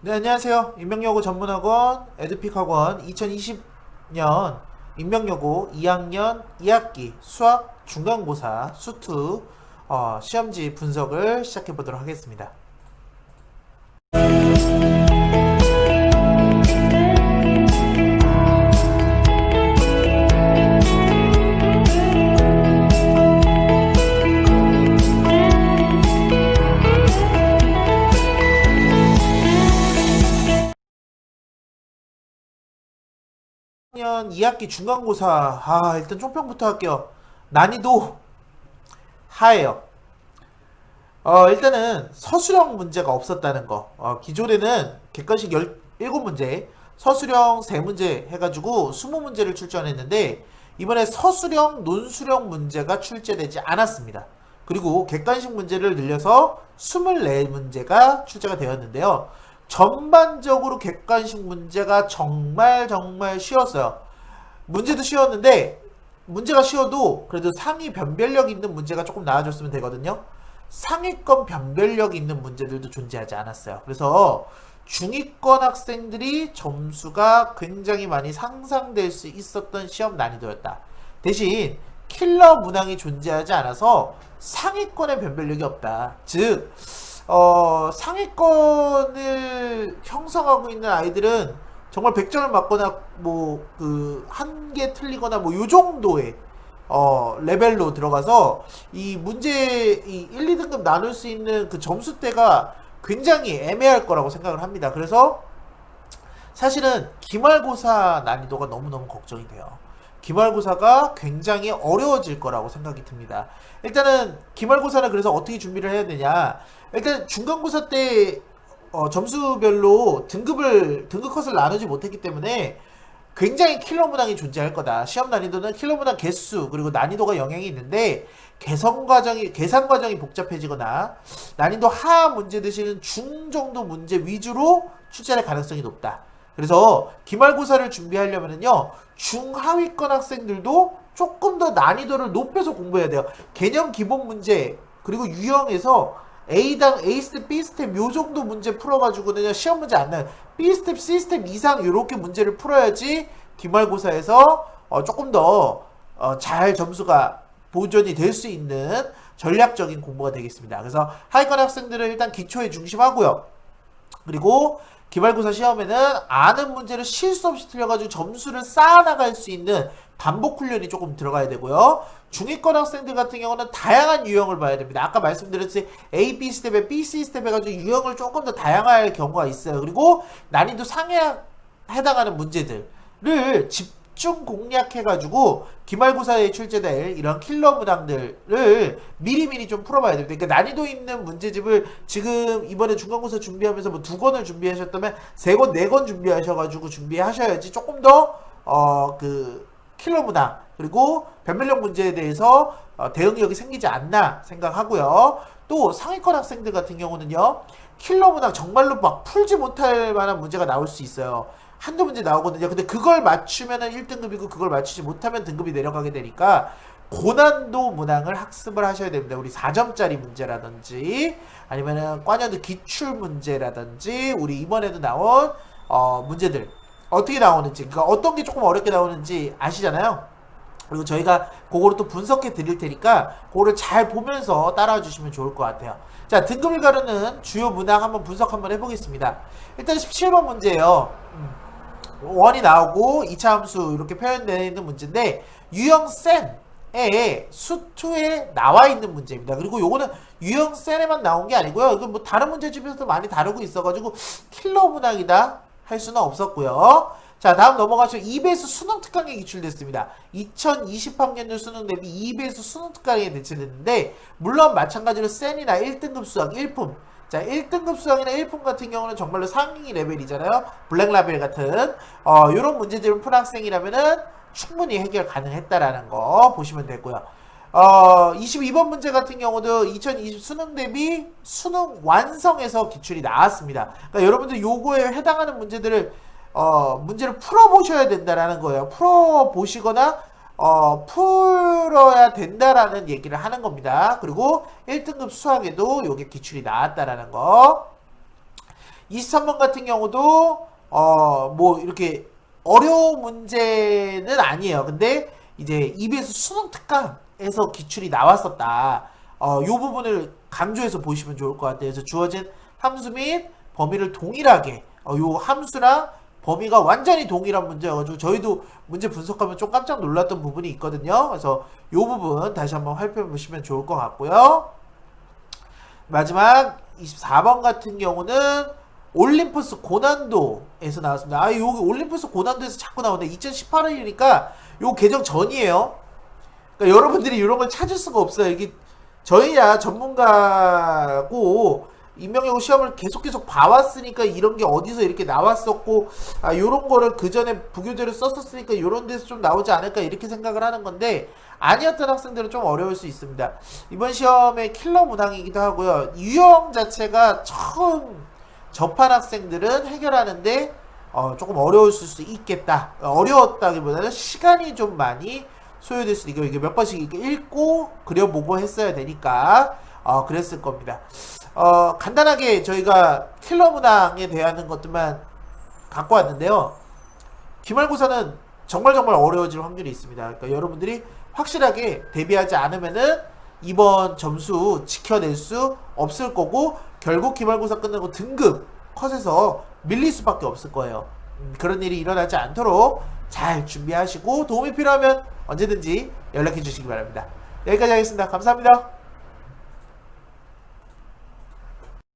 네, 안녕하세요. 인명여고 전문학원 에듀픽학원 2020년 인명여고 2학년 2학기 수학 중간고사 수투 시험지 분석을 시작해 보도록 하겠습니다. 2학년 2학기 중간고사 일단 총평부터 할게요. 난이도 하예요. 일단은 서술형 문제가 없었다는 거. 기존에는 객관식 17문제, 서술형 3문제 해가지고 20문제를 출제했는데 이번에 서술형, 논술형 문제가 출제되지 않았습니다. 그리고 객관식 문제를 늘려서 24문제가 출제가 되었는데요. 전반적으로 객관식 문제가 정말 쉬웠어요. 문제도 쉬웠는데 문제가 쉬워도 그래도 상위 변별력 있는 문제가 조금 나와줬으면 되거든요. 상위권 변별력 있는 문제들도 존재하지 않았어요. 그래서 중위권 학생들이 점수가 굉장히 많이 상상될 수 있었던 시험 난이도였다. 대신 킬러 문항이 존재하지 않아서 상위권의 변별력이 없다. 즉 상위권을 형성하고 있는 아이들은 정말 100점을 맞거나 뭐 그 한 개 틀리거나 뭐 요 정도의 레벨로 들어가서 이 문제 이 1, 2등급 나눌 수 있는 그 점수대가 굉장히 애매할 거라고 생각을 합니다. 그래서 사실은 기말고사 난이도가 너무너무 걱정이 돼요. 기말고사가 굉장히 어려워질 거라고 생각이 듭니다. 일단은 기말고사는 그래서 어떻게 준비를 해야 되냐. 일단 중간고사 때 점수별로 등급 컷을 나누지 못했기 때문에 굉장히 킬러 문항이 존재할 거다. 시험 난이도는 킬러 문항 개수 그리고 난이도가 영향이 있는데 계산 과정이 복잡해지거나 난이도 하 문제 대신은 중 정도 문제 위주로 출제할 가능성이 높다. 그래서 기말고사를 준비하려면요 중하위권 학생들도 조금 더 난이도를 높여서 공부해야 돼요. 개념 기본 문제 그리고 유형에서 A당 A스텝, B스텝 요 정도 문제 풀어가지고는 시험 문제 안 나요. B스텝, C스텝 이상 요렇게 문제를 풀어야지 기말고사에서 조금 더 잘 점수가 보존이 될 수 있는 전략적인 공부가 되겠습니다. 그래서 하위권 학생들은 일단 기초에 중심하고요. 그리고 기말고사 시험에는 아는 문제를 실수 없이 틀려가지고 점수를 쌓아나갈 수 있는 반복 훈련이 조금 들어가야 되고요. 중위권 학생들 같은 경우는 다양한 유형을 봐야 됩니다. 아까 말씀드렸듯이 A, B 스텝에 B, C 스텝 해가지고 유형을 조금 더 다양할 경우가 있어요. 그리고 난이도 상에 해당하는 문제들을 집중 공략해가지고 기말고사에 출제될 이런 킬러 문항들을 미리미리 좀 풀어봐야 됩니다. 그러니까 난이도 있는 문제집을 지금 이번에 중간고사 준비하면서 뭐 2권을 준비하셨다면 3권, 4권 준비하셔가지고 준비하셔야지 조금 더 킬러 문항 그리고 변별력 문제에 대해서 대응력이 생기지 않나 생각하고요. 또 상위권 학생들 같은 경우는요. 킬러 문항 정말로 막 풀지 못할 만한 문제가 나올 수 있어요. 한두 문제 나오거든요. 근데 그걸 맞추면은 1등급이고 그걸 맞추지 못하면 등급이 내려가게 되니까 고난도 문항을 학습을 하셔야 됩니다. 우리 4점짜리 문제라든지 아니면은 과년도 기출 문제라든지 우리 이번에도 나온 문제들 어떻게 나오는지 그러니까 어떤 게 조금 어렵게 나오는지 아시잖아요. 그리고 저희가 그거를 또 분석해 드릴 테니까 그거를 잘 보면서 따라와 주시면 좋을 것 같아요. 자, 등급을 가르는 주요 문항 한번 분석 한번 해보겠습니다. 일단 17번 문제예요. 원이 나오고 2차 함수 이렇게 표현되어 있는 문제인데 유형 센에 수투에 나와 있는 문제입니다. 그리고 요거는 유형 센에만 나온 게 아니고요. 이건 뭐 다른 문제집에서도 많이 다루고 있어가지고 킬러 문항이다 할 수는 없었고요. 자, 다음 넘어가서 2배수 수능 특강에 기출됐습니다. 2020학년도 수능 대비 2배수 수능 특강에 대체됐는데 물론 마찬가지로 센이나 1등급 수학 1품 자, 1등급 수학이나 1품 같은 경우는 정말로 상위 레벨이잖아요. 블랙라벨 같은 요런 문제들을 푼 학생이라면은 충분히 해결 가능했다라는 거 보시면 되고요. 22번 문제 같은 경우도 2020 수능 대비 수능 완성에서 기출이 나왔습니다. 그러니까 여러분들 요거에 해당하는 문제들을 문제를 풀어보셔야 된다라는 거예요. 풀어보시거나 풀어야 된다라는 얘기를 하는 겁니다. 그리고 1등급 수학에도 요게 기출이 나왔다라는 거. 23번 같은 경우도 뭐 이렇게 어려운 문제는 아니에요. 근데 이제 EBS 수능 특강에서 기출이 나왔었다. 요 부분을 강조해서 보시면 좋을 것 같아요. 그래서 주어진 함수 및 범위를 동일하게 요 함수랑 범위가 완전히 동일한 문제여가지고 저희도 문제 분석하면 좀 깜짝 놀랐던 부분이 있거든요. 그래서 요 부분 다시 한번 살펴 보시면 좋을 것 같고요. 마지막 24번 같은 경우는 올림푸스 고난도에서 나왔습니다. 여기 올림푸스 고난도에서 자꾸 나오는데 2018년이니까 요 개정 전이에요. 그러니까 여러분들이 이런 걸 찾을 수가 없어요. 이게 저희야 전문가고 임명여고 시험을 계속 봐왔으니까 이런 게 어디서 이렇게 나왔었고 요런 거를 그 전에 부교재를 썼었으니까 요런 데서 좀 나오지 않을까 이렇게 생각을 하는 건데 아니었던 학생들은 좀 어려울 수 있습니다. 이번 시험의 킬러 문항이기도 하고요. 유형 자체가 처음 접한 학생들은 해결하는데 조금 어려울 수 있겠다. 어려웠다기보다는 시간이 좀 많이 소요될 수 있고 이게 몇 번씩 이렇게 읽고 그려보고 했어야 되니까 그랬을 겁니다. 간단하게 저희가 킬러 문항에 대한 것들만 갖고 왔는데요. 기말고사는 정말 어려워질 확률이 있습니다. 그러니까 여러분들이 확실하게 대비하지 않으면은 이번 점수 지켜낼 수 없을 거고 결국 기말고사 끝나고 등급 컷에서 밀릴 수밖에 없을 거예요. 그런 일이 일어나지 않도록 잘 준비하시고 도움이 필요하면 언제든지 연락해 주시기 바랍니다. 여기까지 하겠습니다. 감사합니다.